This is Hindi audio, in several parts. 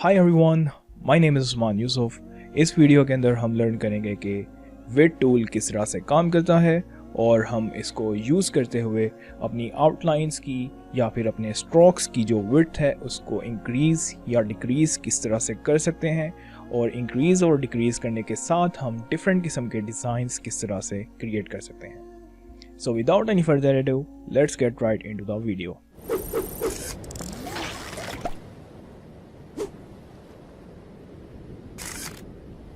Hi everyone, my name is Usman Yusuf. इस वीडियो के अंदर हम लर्न करेंगे कि विड्थ टूल किस तरह से काम करता है और हम इसको यूज़ करते हुए अपनी आउटलाइंस की या फिर अपने स्ट्रोक्स की जो विड्थ है उसको इंक्रीज़ या डिक्रीज़ किस तरह से कर सकते हैं, और इंक्रीज़ और डिक्रीज़ करने के साथ हम डिफरेंट किस्म के डिज़ाइंस किस तरह से क्रिएट कर सकते हैं। So without any further ado, let's get right into the video.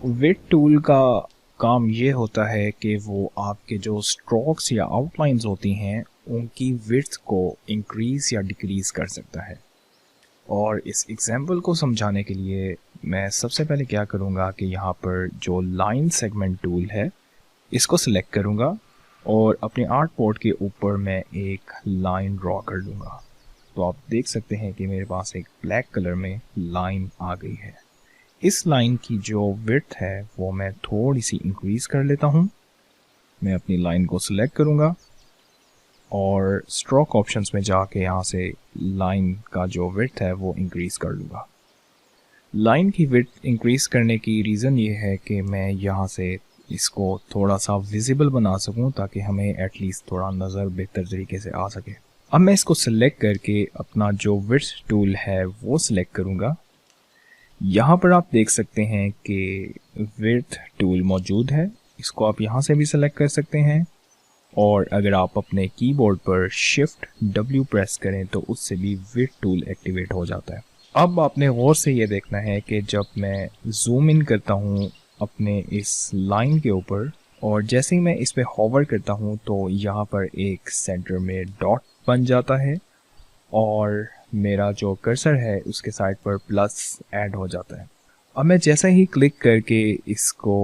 Width tool का काम ये होता है कि वो आपके जो स्ट्रोक्स या आउटलाइंस होती हैं उनकी विड्थ को इंक्रीज़ या डिक्रीज़ कर सकता है। और इस एग्जांपल को समझाने के लिए मैं सबसे पहले क्या करूँगा कि यहाँ पर जो लाइन सेगमेंट टूल है इसको सिलेक्ट करूँगा और अपने आर्ट बोर्ड के ऊपर मैं एक लाइन ड्रॉ कर लूँगा। तो आप देख सकते हैं कि मेरे पास एक ब्लैक कलर में लाइन आ गई है। इस लाइन की जो विड्थ है वो मैं थोड़ी सी इंक्रीज़ कर लेता हूँ। मैं अपनी लाइन को सिलेक्ट करूँगा और स्ट्रोक ऑप्शंस में जाके यहाँ से लाइन का जो विड्थ है वो इंक्रीज़ कर लूँगा। लाइन की विड्थ इंक्रीज़ करने की रीज़न ये है कि मैं यहाँ से इसको थोड़ा सा विजिबल बना सकूँ ताकि हमें एटलीस्ट थोड़ा नज़र बेहतर तरीके से आ सके। अब मैं इसको सिलेक्ट करके अपना जो विड्थ टूल है वो सिलेक्ट करूँगा। यहाँ पर आप देख सकते हैं कि विड्थ टूल मौजूद है। इसको आप यहाँ से भी सेलेक्ट कर सकते हैं, और अगर आप अपने कीबोर्ड पर शिफ्ट W प्रेस करें तो उससे भी विड्थ टूल एक्टिवेट हो जाता है। अब आपने गौर से ये देखना है कि जब मैं जूम इन करता हूँ अपने इस लाइन के ऊपर और जैसे ही मैं इस पर हॉवर करता हूँ तो यहाँ पर एक सेंटर में डॉट बन जाता है और मेरा जो कर्सर है उसके साइड पर प्लस ऐड हो जाता है। अब मैं जैसा ही क्लिक करके इसको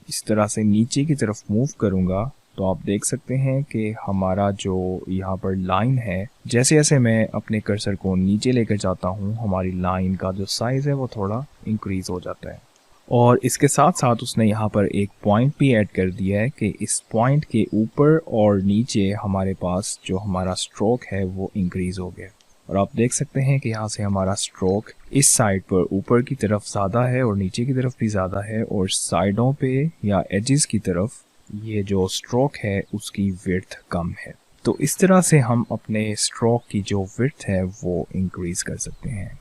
इस तरह से नीचे की तरफ मूव करूँगा तो आप देख सकते हैं कि हमारा जो यहाँ पर लाइन है, जैसे जैसे मैं अपने कर्सर को नीचे लेकर जाता हूँ हमारी लाइन का जो साइज़ है वो थोड़ा इंक्रीज़ हो जाता है। और इसके साथ साथ उसने यहाँ पर एक पॉइंट भी ऐड कर दिया है कि इस पॉइंट के ऊपर और नीचे हमारे पास जो हमारा स्ट्रोक है वो इंक्रीज़ हो गया। और आप देख सकते हैं कि यहाँ से हमारा स्ट्रोक इस साइड पर ऊपर की तरफ ज़्यादा है और नीचे की तरफ भी ज़्यादा है, और साइडों पे या एजेस की तरफ ये जो स्ट्रोक है उसकी विड्थ कम है। तो इस तरह से हम अपने स्ट्रोक की जो विड्थ है वो इंक्रीज़ कर सकते हैं।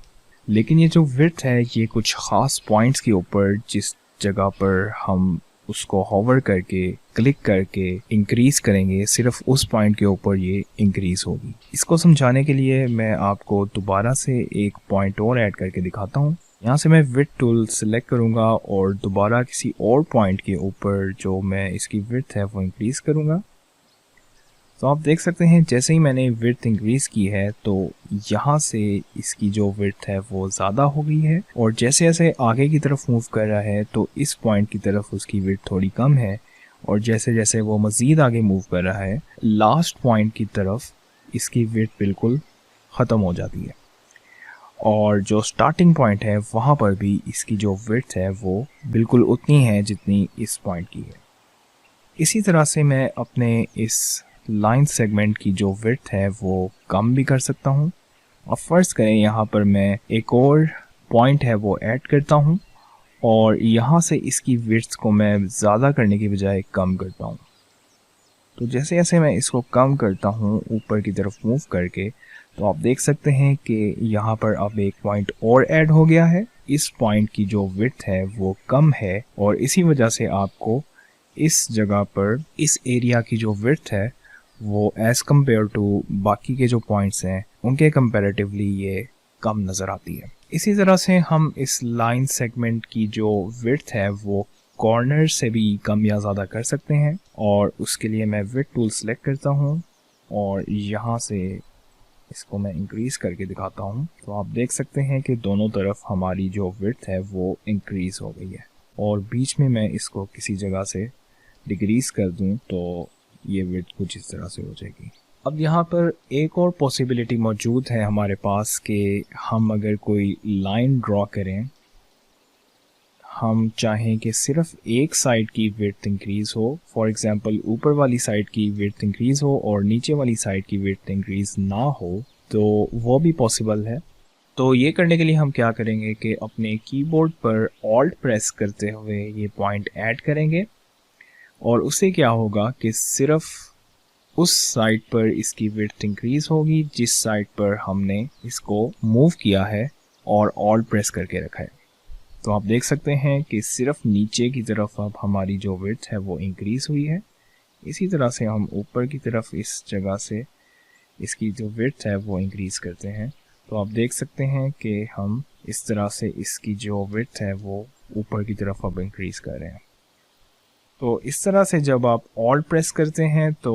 लेकिन ये जो विड्थ है ये कुछ ख़ास पॉइंट्स के ऊपर जिस जगह पर हम उसको हॉवर करके क्लिक करके इंक्रीज़ करेंगे, सिर्फ उस पॉइंट के ऊपर ये इंक्रीज़ होगी। इसको समझाने के लिए मैं आपको दोबारा से एक पॉइंट और ऐड करके दिखाता हूँ। यहाँ से मैं विड्थ टूल सेलेक्ट करूँगा और दोबारा किसी और पॉइंट के ऊपर जो मैं इसकी विड्थ है वो इंक्रीज़ करूँगा। तो आप देख सकते हैं जैसे ही मैंने विड्थ इंक्रीज़ की है तो यहाँ से इसकी जो विड्थ है वो ज़्यादा हो गई है, और जैसे जैसे आगे की तरफ मूव कर रहा है तो इस पॉइंट की तरफ उसकी विड्थ थोड़ी कम है, और जैसे जैसे वो मज़ीद आगे मूव कर रहा है लास्ट पॉइंट की तरफ इसकी विड्थ बिल्कुल ख़त्म हो जाती है, और जो स्टार्टिंग पॉइंट है वहाँ पर भी इसकी जो विड्थ है वो बिल्कुल उतनी है जितनी इस पॉइंट की है। इसी तरह से मैं अपने इस लाइन सेगमेंट की जो विड्थ है वो कम भी कर सकता हूँ। अब फ़र्ज़ करें यहाँ पर मैं एक और पॉइंट है वो ऐड करता हूँ और यहाँ से इसकी विड्थ को मैं ज़्यादा करने की बजाय कम करता हूँ। तो जैसे जैसे मैं इसको कम करता हूँ ऊपर की तरफ मूव करके, तो आप देख सकते हैं कि यहाँ पर अब एक पॉइंट और ऐड हो गया है। इस पॉइंट की जो विड्थ है वो कम है, और इसी वजह से आपको इस जगह पर इस एरिया की जो विड्थ है वो एज़ कम्पेयर टू बाकी के जो पॉइंट्स हैं उनके कंपैरेटिवली ये कम नज़र आती है। इसी तरह से हम इस लाइन सेगमेंट की जो विड्थ है वो कॉर्नर से भी कम या ज़्यादा कर सकते हैं, और उसके लिए मैं विड्थ टूल सेलेक्ट करता हूँ और यहाँ से इसको मैं इंक्रीज़ करके दिखाता हूँ। तो आप देख सकते हैं कि दोनों तरफ हमारी जो विड्थ है वो इंक्रीज़ हो गई है, और बीच में मैं इसको किसी जगह से डिक्रीज़ कर दूँ तो ये विड्थ कुछ इस तरह से हो जाएगी। अब यहाँ पर एक और पॉसिबिलिटी मौजूद है हमारे पास कि हम अगर कोई लाइन ड्रॉ करें, हम चाहें कि सिर्फ एक साइड की विड्थ इंक्रीज़ हो, फॉर एग्ज़ाम्पल ऊपर वाली साइड की विड्थ इंक्रीज़ हो और नीचे वाली साइड की विड्थ इंक्रीज़ ना हो, तो वो भी पॉसिबल है। तो ये करने के लिए हम क्या करेंगे कि अपने कीबोर्ड पर ऑल्ट प्रेस करते हुए ये पॉइंट ऐड करेंगे और उससे क्या होगा कि सिर्फ उस साइड पर इसकी विड्थ इंक्रीज होगी जिस साइड पर हमने इसको मूव किया है और ऑल्ट प्रेस करके रखा है। तो आप देख सकते हैं कि सिर्फ नीचे की तरफ अब हमारी जो विड्थ है वो इंक्रीज हुई है। इसी तरह से हम ऊपर की तरफ इस जगह से इसकी जो विड्थ है वो इंक्रीज करते हैं। तो आप देख सकते हैं कि हम इस तरह से इसकी जो विड्थ है वो ऊपर की तरफ अब इंक्रीज कर रहे हैं। तो इस तरह से जब आप ऑल्ट प्रेस करते हैं तो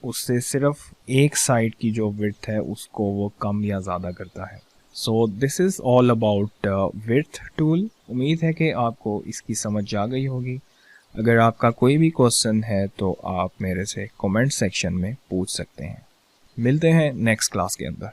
उससे सिर्फ एक साइड की जो विड्थ है उसको वो कम या ज़्यादा करता है। So this is all about width tool. उम्मीद है कि आपको इसकी समझ आ गई होगी। अगर आपका कोई भी क्वेश्चन है तो आप मेरे से कमेंट सेक्शन में पूछ सकते हैं। मिलते हैं नेक्स्ट क्लास के अंदर।